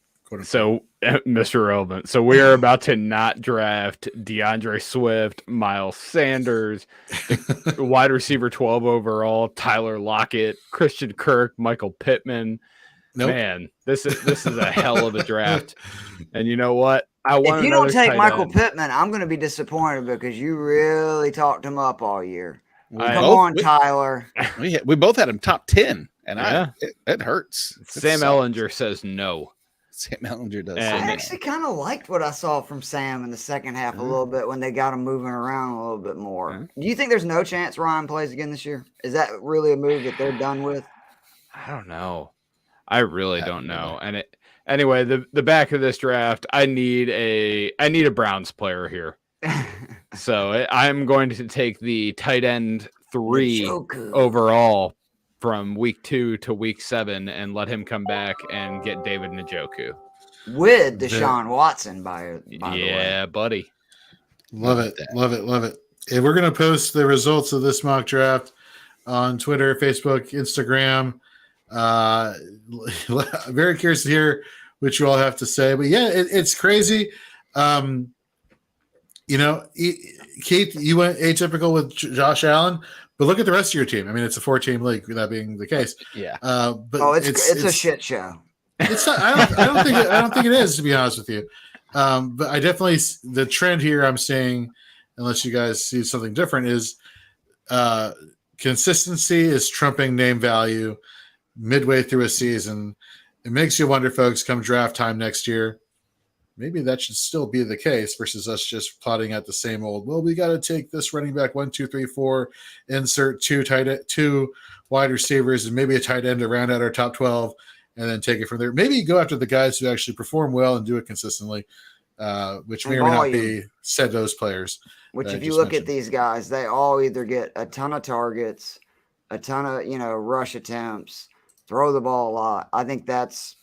So, Mr. Irrelevant. So we are about to not draft DeAndre Swift, Miles Sanders, the wide receiver 12 overall, Tyler Lockett, Christian Kirk, Michael Pittman. Nope. Man, this is a hell of a draft. And you know what? If you don't take Michael Pittman, I'm going to be disappointed because you really talked him up all year. Come on, Tyler. We both had him top 10, and it hurts. Sam Ellinger says no. Sam Ellinger does. I actually kind of liked what I saw from Sam in the second half a little bit when they got him moving around a little bit more. Do you think there's no chance Ryan plays again this year? Is that really a move that they're done with? I don't know. I really don't know. And anyway, the back of this draft, I need a Browns player here. So I'm going to take the tight end 3 overall from week 2 to week 7 and let him come back and get David Njoku. With Deshaun Watson, by the way. Yeah, buddy. Love it. And we're going to post the results of this mock draft on Twitter, Facebook, Instagram. Very curious to hear what you all have to say. But yeah, it's crazy. Keith, you went atypical with Josh Allen. But look at the rest of your team. I mean, it's a 4-team league, that being the case. Yeah. But it's a shit show. It's not. I don't think it is, to be honest with you. But I definitely, the trend here I'm seeing, unless you guys see something different, is consistency is trumping name value midway through a season. It makes you wonder, folks, come draft time next year, maybe that should still be the case versus us just plotting at the same old, well, we got to take this running back 1, 2, 3, 4, insert 2 wide receivers and maybe a tight end to round out our top 12 and then take it from there. Maybe go after the guys who actually perform well and do it consistently, which may or may not be said those players. Which if you look at these guys, they all either get a ton of targets, a ton of, rush attempts, throw the ball a lot. I think that's,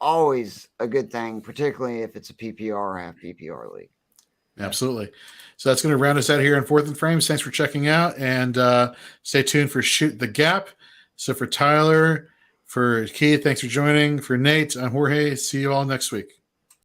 always a good thing, particularly if it's a PPR or half PPR league. Absolutely. So that's going to round us out here in 4th and Frames. Thanks for checking out, and stay tuned for Shoot the Gap. So for Tyler, for Keith, thanks for joining. For Nate, I'm Jorge. See you all next week.